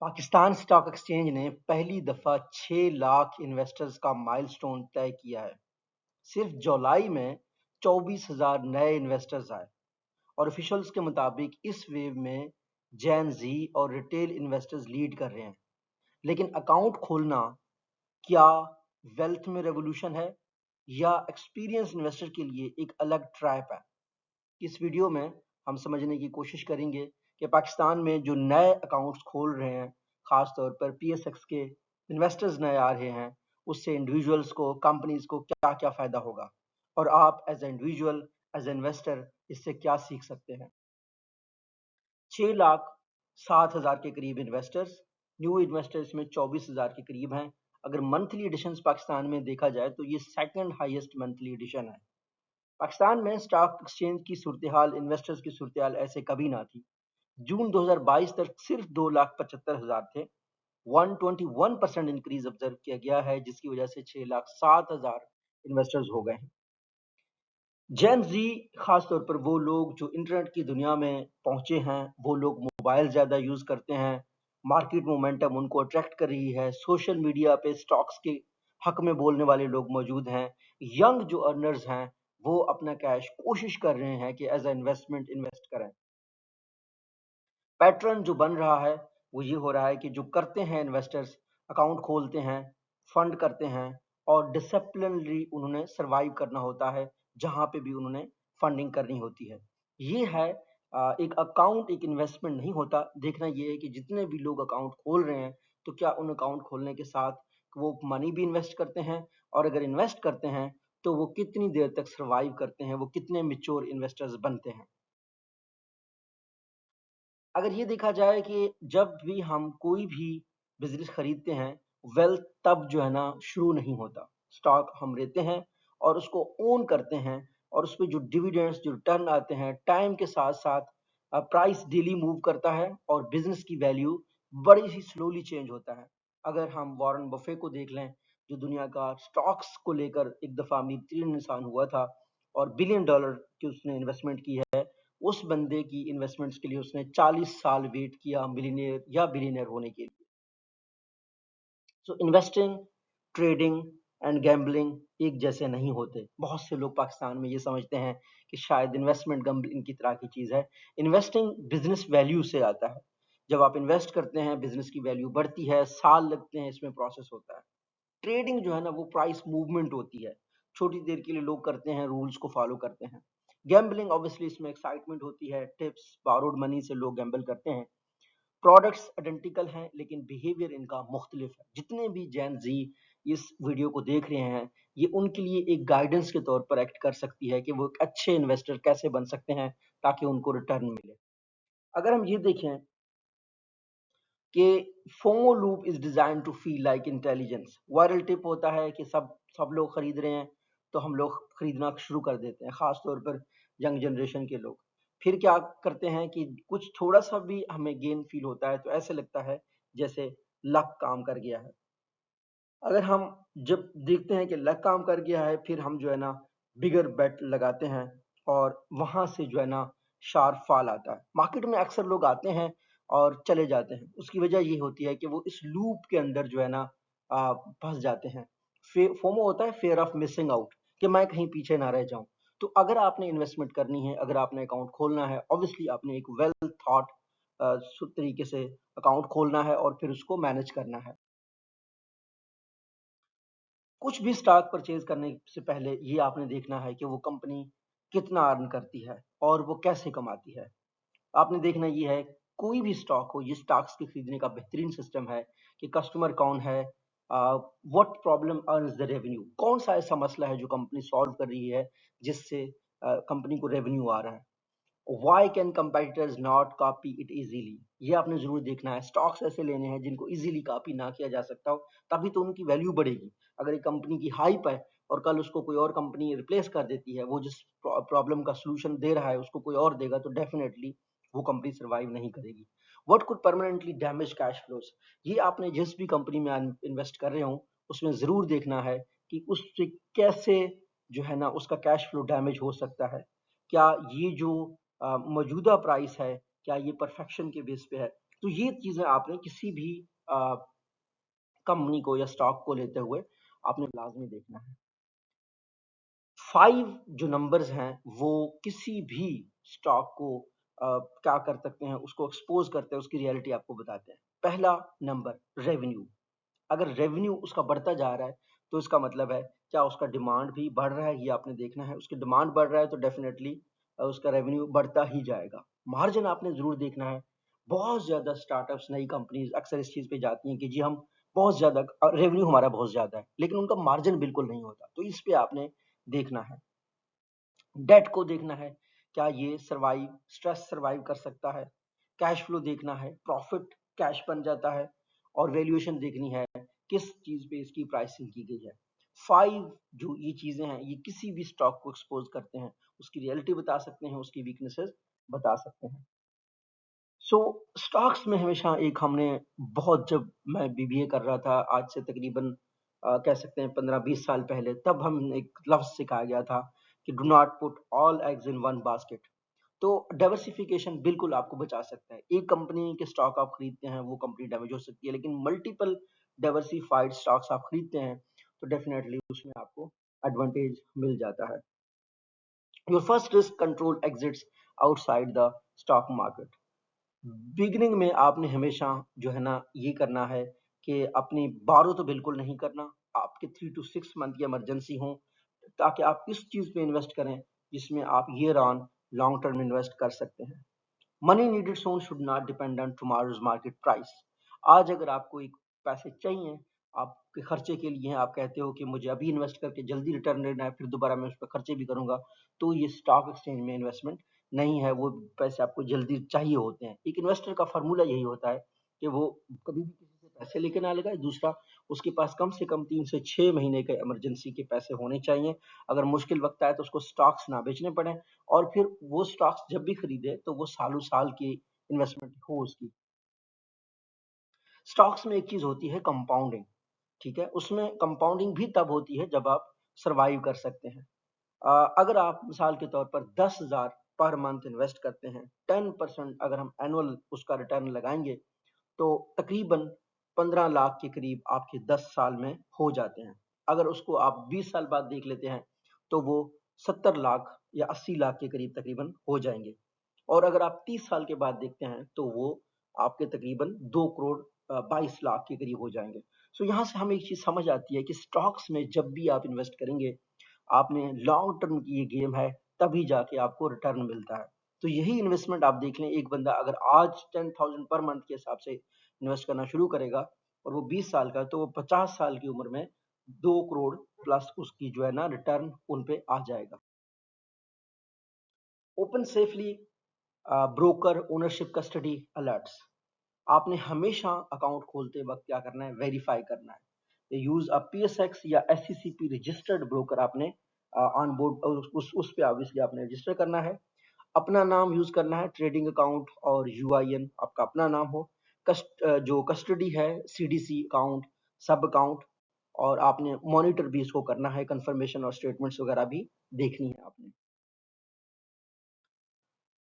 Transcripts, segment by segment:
Pakistan stock exchange ने पहली दफा 6 लाख इन्वेस्टर्स का माइलस्टोन तय किया है। सिर्फ जुलाई में 24,000 नए इन्वेस्टर्स आए और ऑफिशियल्स के मुताबिक इस वेव में जैन जी और रिटेल इन्वेस्टर्स लीड कर रहे हैं। लेकिन अकाउंट खोलना क्या वेल्थ में रेवोल्यूशन है या एक्सपीरियंस इन्वेस्टर के लिए एक अलग ट्रैप है? इस वीडियो में हम समझने की कोशिश करेंगे कि पाकिस्तान में जो नए अकाउंट्स खोल रहे हैं, ख़ास तौर पर पीएसएक्स के इन्वेस्टर्स नए आ रहे हैं, उससे इंडिविजुअल्स को, कंपनीज को क्या-क्या फ़ायदा होगा और आप as a individual, as a investor इससे क्या सीख सकते हैं। 6,07,000 के करीब इन्वेस्टर्स, न्यू इन्वेस्टर्स में 24,000 के करीब हैं। अगर मंथली एडिशंस पाकिस्तान में देखा जाए तो ये सेकंड हाईएस्ट मंथली एडिशन है। पाकिस्तान में स्टॉक एक्सचेंज की सूरत-ए-हाल, इन्वेस्टर्स की सूरत-ए-हाल ऐसे कभी ना थी। जून 2022 तक सिर्फ 2,75,000 थे। 121% इंक्रीज ऑब्जर्व किया गया है, जिसकी वजह से 6,07,000 इन्वेस्टर्स हो गए हैं। जेन जी खास तौर पर वो लोग जो इंटरनेट की दुनिया में पहुंचे हैं, वो लोग मोबाइल ज़्यादा यूज़ करते हैं, मार्केट मोमेंटम उनको अट्रैक्ट कर रही है, सोशल मीडिया पे स्टॉक्स के हक में बोलने वाले लोग मौजूद हैं, यंग जो अर्नर्स हैं, वो अपना कैश कोशिश कर रहे हैं कि एज ए इन्वेस्टमेंट इन्वेस्ट करें। पैटर्न जो बन रहा है वो ये हो रहा है कि जो करते हैं इन्वेस्टर्स, अकाउंट खोलते हैं, फंड करते हैं और डिसिप्लिनली उन्होंने सरवाइव करना होता है जहां पे भी उन्होंने फंडिंग करनी होती है। ये है एक अकाउंट एक इन्वेस्टमेंट नहीं होता। देखना ये है कि जितने भी लोग अकाउंट खोल रहे हैं तो क्या उन अकाउंट खोलने के साथ वो मनी भी इन्वेस्ट करते हैं, और अगर इन्वेस्ट करते हैं तो वो कितनी देर तक सरवाइव करते हैं, वो कितने मेच्योर इन्वेस्टर्स बनते हैं। अगर ये देखा जाए कि जब भी हम कोई भी बिज़नेस खरीदते हैं, वेल्थ तब जो है ना शुरू नहीं होता। स्टॉक हम लेते हैं और उसको ओन करते हैं और उसपे जो डिविडेंड्स, जो रिटर्न आते हैं, टाइम के साथ-साथ प्राइस डेली मूव करता है और बिज़नेस की वैल्यू बड़ी ही स्लोली चेंज होता है। अगर हम वॉरेन बफे को देख लें, जो दुनिया का स्टॉक्स को लेकर एक दफ़ा अमीर-तरीन इंसान हुआ था और बिलियन डॉलर की उसने इन्वेस्टमेंट की है, उस बंदे की इन्वेस्टमेंट्स के लिए उसने 40 साल वेट किया मिलियनेयर या बिलियनेयर होने के लिए। सो इन्वेस्टिंग, ट्रेडिंग एंड गैम्बलिंग एक जैसे नहीं होते। बहुत से लोग पाकिस्तान में ये समझते हैं कि शायद इन्वेस्टमेंट गैम्बलिंग की तरह की चीज़ है। इन्वेस्टिंग बिज़नेस वैल्यू से आता है। जब आप इन्वेस्ट करते हैं, बिज़नेस की वैल्यू बढ़ती है, साल लगते हैं, इसमें प्रोसेस होता है। ट्रेडिंग जो है ना वो प्राइस मूवमेंट होती है। छोटी देर के लिए लोग करते हैं, रूल्स को फॉलो करते हैं। गैम्बलिंग ऑब्वियसली इसमें एक्साइटमेंट होती है, टिप्स, बोरोड मनी से लोग गैम्बल करते हैं। प्रोडक्ट्स आइडेंटिकल हैं लेकिन बिहेवियर इनका मुख्तलिफ है। जितने भी जेन जी इस वीडियो को देख रहे हैं, ये उनके लिए एक गाइडेंस के तौर पर एक्ट कर सकती है कि वो एक अच्छे इन्वेस्टर कैसे बन सकते हैं ताकि उनको रिटर्न मिले। अगर हम ये देखें कि FOMO loop is design to feel like intelligence. Viral tip होता है कि सब सब लोग खरीद रहे हैं तो हम लोग खरीदना शुरू कर देते हैं, खास तौर पर यंग जनरेशन के लोग। फिर क्या करते हैं कि कुछ थोड़ा सा भी हमें गेन फील होता है तो ऐसे लगता है जैसे लक काम कर गया है। अगर हम जब देखते हैं कि लक काम कर गया है, फिर हम जो है ना बिगर बेट लगाते हैं और वहां से जो है ना शार्प फॉल आता है। मार्केट में अक्सर लोग आते हैं और चले जाते हैं। उसकी वजह ये होती है कि वो इस लूप के अंदर जो है ना फंस जाते हैं। फोमो होता है फियर ऑफ मिसिंग आउट, कि मैं कहीं पीछे ना रह जाऊं। तो अगर आपने इन्वेस्टमेंट करनी है, अगर आपने अकाउंट खोलना है, ऑब्वियसली आपने एक वेल थॉट तरीके से अकाउंट खोलना है और फिर उसको मैनेज करना है। कुछ भी स्टॉक परचेज करने से पहले ये आपने देखना है कि वो कंपनी कितना अर्न करती है और वो कैसे कमाती है। आपने देखना ये है, कोई भी स्टॉक हो, ये स्टॉक्स के खरीदने का बेहतरीन सिस्टम है कि कस्टमर कौन है, what problem earns the revenue, कौन सा ऐसा मसला है जो कंपनी सॉल्व कर रही है जिससे कंपनी को रेवेन्यू आ रहा है। Why can competitors not copy it easily, ये आपने जरूर देखना है। स्टॉक्स ऐसे लेने हैं जिनको इजीली कॉपी ना किया जा सकता हो, तभी तो उनकी वैल्यू बढ़ेगी। अगर एक कंपनी की हाइप है और कल उसको कोई और कंपनी रिप्लेस कर देती है, वो जिस प्रॉब्लम का सोल्यूशन दे रहा है उसको कोई और देगा, तो डेफिनेटली वो कंपनी सर्वाइव नहीं करेगी। What could permanently damage cash flows, ये आपने जिस भी कंपनी में इन्वेस्ट कर रहे हो उसमें जरूर देखना है कि उससे कैसे जो है ना उसका कैश फ्लो डैमेज हो सकता है। क्या ये जो मौजूदा प्राइस है, क्या ये परफेक्शन के बेस पे है? तो ये चीजें आपने किसी भी कंपनी को या स्टॉक को लेते हुए आपने लाजमी देखना है। 5 जो नंबर्स हैं वो किसी भी स्टॉक को क्या कर सकते हैं, उसको एक्सपोज करते हैं, उसकी रियलिटी आपको बताते हैं। पहला नंबर रेवेन्यू। अगर रेवेन्यू उसका बढ़ता जा रहा है तो इसका मतलब है क्या उसका डिमांड भी बढ़ रहा है, ये आपने देखना है। उसकी डिमांड बढ़ रहा है तो डेफिनेटली उसका रेवेन्यू बढ़ता ही जाएगा। मार्जिन आपने जरूर देखना है। बहुत ज्यादा स्टार्टअप्स, नई कंपनीज अक्सर इस चीज पे जाती हैं कि जी हम बहुत ज्यादा रेवेन्यू हमारा बहुत ज्यादा है, लेकिन उनका मार्जिन बिल्कुल नहीं होता। तो इस पे आपने देखना है। डेट को देखना है, क्या ये स्ट्रेस सर्वाइव कर सकता है। कैश फ्लो देखना है, प्रॉफिट कैश बन जाता है। और वैल्यूएशन देखनी है, किस चीज पे इसकी प्राइसिंग की गई है। 5 जो ये चीजें हैं ये किसी भी स्टॉक को एक्सपोज करते हैं, उसकी रियलिटी बता सकते हैं, उसकी वीकनेसेस बता सकते हैं। सो स्टॉक्स में हमेशा एक हमने बहुत, जब मैं बीबीए कर रहा था आज से तकरीबन कह सकते हैं 15-20 साल पहले, तब हम एक लफ्ज सिखाया गया था कि do not put all eggs in one basket. तो डाइवर्सिफिकेशन बिल्कुल आपको बचा सकता है। एक कंपनी के स्टॉक आप खरीदते हैं, वो कंपनी डैमेज हो सकती है, लेकिन मल्टीपल डाइवर्सिफाइड स्टॉक्स आप खरीदते हैं तो डेफिनेटली उसमें आपको एडवांटेज मिल जाता है। Your first risk control exits outside the stock market. Beginning में आपने हमेशा जो है ना ये करना है कि अपनी बारो तो बिल्कुल नहीं करना। आपके 3 to 6 मंथ की इमरजेंसी हो ताकि आप इस चीज पे इन्वेस्ट करें जिसमें आप year on long term invest कर सकते हैं। Money needed soon should not depend on tomorrow's market price. आज अगर आपको एक पैसे चाहिए, आपके खर्चे के लिए हैं, आप कहते हो कि मुझे अभी इन्वेस्ट करके जल्दी रिटर्न लेना है, फिर दोबारा मैं उस पर खर्चे भी करूंगा, तो ये स्टॉक एक्सचेंज में इन्वेस्टमेंट नहीं है। वो पैसे आपको जल्दी चाहिए होते हैं। एक इन्वेस्टर का फार्मूला यही होता है कि वो कभी भी किसी से पैसे लेके ना लगाए। दूसरा, उसके पास कम से कम 3 से 6 महीने के इमरजेंसी के पैसे होने चाहिए। अगर मुश्किल वक्त आए तो उसको स्टॉक्स ना बेचने पड़े, और फिर वो स्टॉक्स जब भी खरीदे तो वो सालों साल की इन्वेस्टमेंट हो उसकी। स्टॉक्स में एक चीज होती है कंपाउंडिंग, ठीक है। उसमें कंपाउंडिंग भी तब होती है जब आप सरवाइव कर सकते हैं। अगर आप मिसाल के तौर पर 10,000 पर मंथ इन्वेस्ट करते हैं, 10% अगर हम एनुअल उसका रिटर्न लगाएंगे तो तकरीबन 15 लाख के करीब आपके 10 साल में हो जाते हैं। अगर उसको आप 20 साल बाद देख लेते हैं तो वो 70 लाख या 80 लाख के करीब तकरीबन हो जाएंगे। और अगर आप 30 साल के बाद देखते हैं तो वो आपके तकरीबन 2 करोड़ 22 लाख के करीब हो जाएंगे। सो यहाँ से हमें एक चीज समझ आती है कि स्टॉक्स में जब भी आप इन्वेस्ट करेंगे, आपने लॉन्ग टर्म की ये गेम है, तभी जाके आपको रिटर्न मिलता है। तो यही इन्वेस्टमेंट आप देख लें, एक बंदा अगर आज 10,000 पर मंथ के हिसाब से इन्वेस्ट करना शुरू करेगा और वो 20 साल का, तो वो 50 साल की उम्र में 2 करोड़ प्लस उसकी जो है ना रिटर्न उन पे आ जाएगा। Open safely broker ownership custody alerts. आपने हमेशा अकाउंट खोलते वक्त क्या करना है, वेरीफाई करना है। यूज अ पीएसएक्स या एससीसीपी रजिस्टर्ड ब्रोकर आपने ऑन बोर्ड उस पे ऑब्वियसली आपने रजिस्टर करना है। अपना नाम यूज करना है, ट्रेडिंग अकाउंट और यूआईएन आपका अपना नाम हो। जो कस्टडी है, सीडीसी अकाउंट, सब अकाउंट। और आपने मॉनिटर भी इसको करना है, कंफर्मेशन और स्टेटमेंट्स वगैरह भी देखनी है आपने।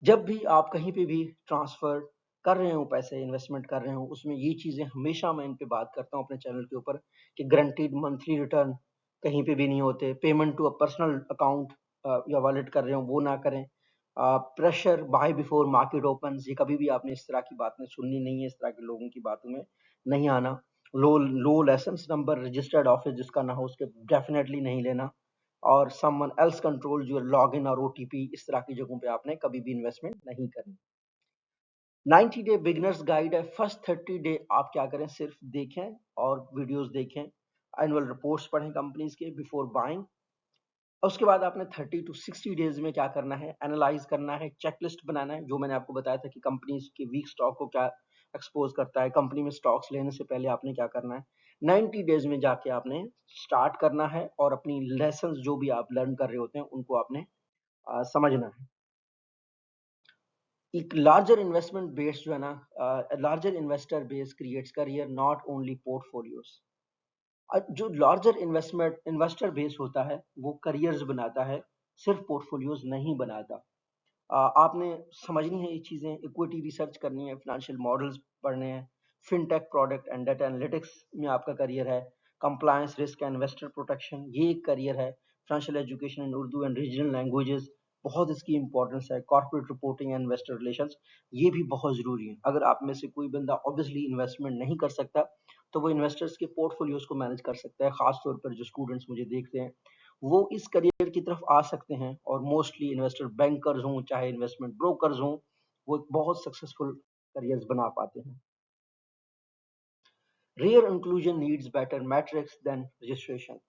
जब भी आप कहीं पे भी ट्रांसफर कर रहे हो, पैसे इन्वेस्टमेंट कर रहे हो, उसमें ये चीजें हमेशा मैं इन पे बात करता हूँ अपने चैनल के ऊपर कि गारंटीड मंथली रिटर्न कहीं पे भी नहीं होते। Payment to a personal account या वॉलेट कर रहे हो वो ना करें। Pressure buy before market open, ये कभी भी आपने इस तरह की बातें सुननी नहीं है, इस तरह के लोगों की बातों में नहीं आना। लो लाइसेंस नंबर रजिस्टर्ड ऑफिस जिसका ना हो उसके डेफिनेटली नहीं लेना। और someone else control your login और ओटीपी, इस तरह की जगहों पे आपने कभी भी इन्वेस्टमेंट नहीं करनी। 90 डे बिगिनर्स गाइड है। फर्स्ट 30 डे आप क्या करें, सिर्फ देखें और वीडियोस देखें, एनुअल रिपोर्ट्स पढ़ें कंपनीज के बिफोर बाइंग। उसके बाद आपने 30 to 60 डेज में क्या करना है, एनालाइज करना है, चेकलिस्ट बनाना है। जो मैंने आपको बताया था कि कंपनीज के वीक स्टॉक को क्या एक्सपोज करता है, कंपनी में स्टॉक्स लेने से पहले आपने क्या करना है। 90 डेज में जाके आपने स्टार्ट करना है और अपनी लेसन जो भी आप लर्न कर रहे होते हैं उनको आपने समझना है। एक लार्जर इन्वेस्टमेंट बेस जो है ना, larger investor base creates career not only portfolios. जो लार्जर इन्वेस्टमेंट इन्वेस्टर बेस होता है वो करियर्स बनाता है, सिर्फ पोर्टफोलियोज नहीं बनाता। आपने समझनी है ये चीज़ें, इक्विटी रिसर्च करनी है, फाइनेंशियल मॉडल्स पढ़ने हैं, fintech product and data analytics में आपका करियर है, compliance risk and investor protection ये एक करियर है, financial education in Urdu and regional languages बहुत इसकी इंपॉर्टेंस है, corporate reporting and investor relations ये भी बहुत ज़रूरी है। अगर आप में से कोई बंदा ऑब्वियसली इन्वेस्टमेंट नहीं कर सकता, तो वो इन्वेस्टर्स के पोर्टफोलियोज को मैनेज कर सकता है, खास तौर पर जो स्टूडेंट्स मुझे देखते हैं वो इस करियर की तरफ आ सकते हैं और मोस्टली इन्वेस्टर बैंकर्स हों चाहे इन्वेस्टमेंट ब्रोकर्स हों वो एक बहुत सक्सेसफुल करियर्स बना पाते हैं। Rare inclusion needs better metrics than registration.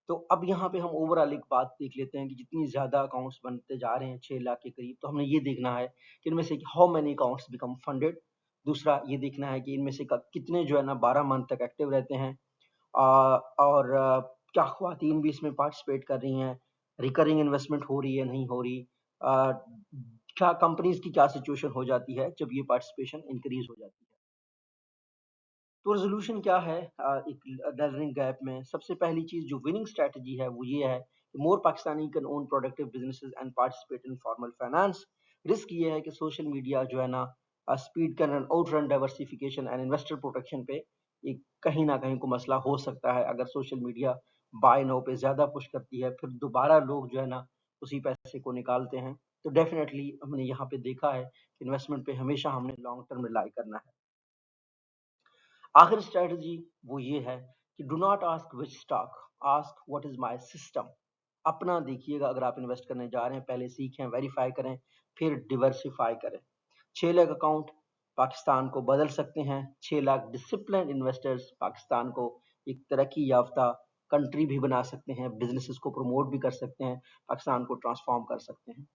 तो अब यहाँ पे हम ओवरऑल एक बात देख लेते हैं कि जितनी ज़्यादा अकाउंट्स बनते जा रहे हैं 6 लाख के करीब, तो हमने ये देखना है कि इनमें से how many accounts become funded. दूसरा ये देखना है कि इनमें से कितने जो है ना 12 मंथ तक एक्टिव रहते हैं, और क्या ख्वातीन भी इसमें पार्टिसिपेट कर रही हैं, रिकरिंग इन्वेस्टमेंट हो रही है नहीं हो रही, अ, क्या कंपनीज की क्या सिचुएशन हो जाती है जब ये पार्टिसिपेशन इंक्रीज हो जाती है। तो रेजोल्यूशन क्या है एक लर्निंग गैप में? सबसे पहली चीज जो विनिंग स्ट्रेटजी है वो ये है कि more Pakistani can own productive businesses and participate in formal finance. Risk ये है कि सोशल मीडिया जो है ना speed can outrun diversification and investor protection पे एक कहीं ना कहीं को मसला हो सकता है। अगर सोशल मीडिया बाय नाउ पे ज्यादा पुश करती है फिर दोबारा लोग जो है ना उसी पैसे को निकालते हैं, तो डेफिनेटली हमने यहाँ पे देखा है कि इन्वेस्टमेंट पे हमेशा हमने लॉन्ग टर्म रिलाई करना है। आखिरी स्ट्रेटजी वो ये है कि do not ask which stock, ask what is my system. अपना देखिएगा, अगर आप इन्वेस्ट करने जा रहे हैं पहले सीखें, वेरीफाई करें, फिर डिवर्सिफाई करें। 6 लाख अकाउंट पाकिस्तान को बदल सकते हैं। 6 लाख डिसिप्लिन इन्वेस्टर्स पाकिस्तान को एक तरक्की याफ्ता कंट्री भी बना सकते हैं, बिजनेसेस को प्रमोट भी कर सकते हैं, पाकिस्तान को ट्रांसफॉर्म कर सकते हैं।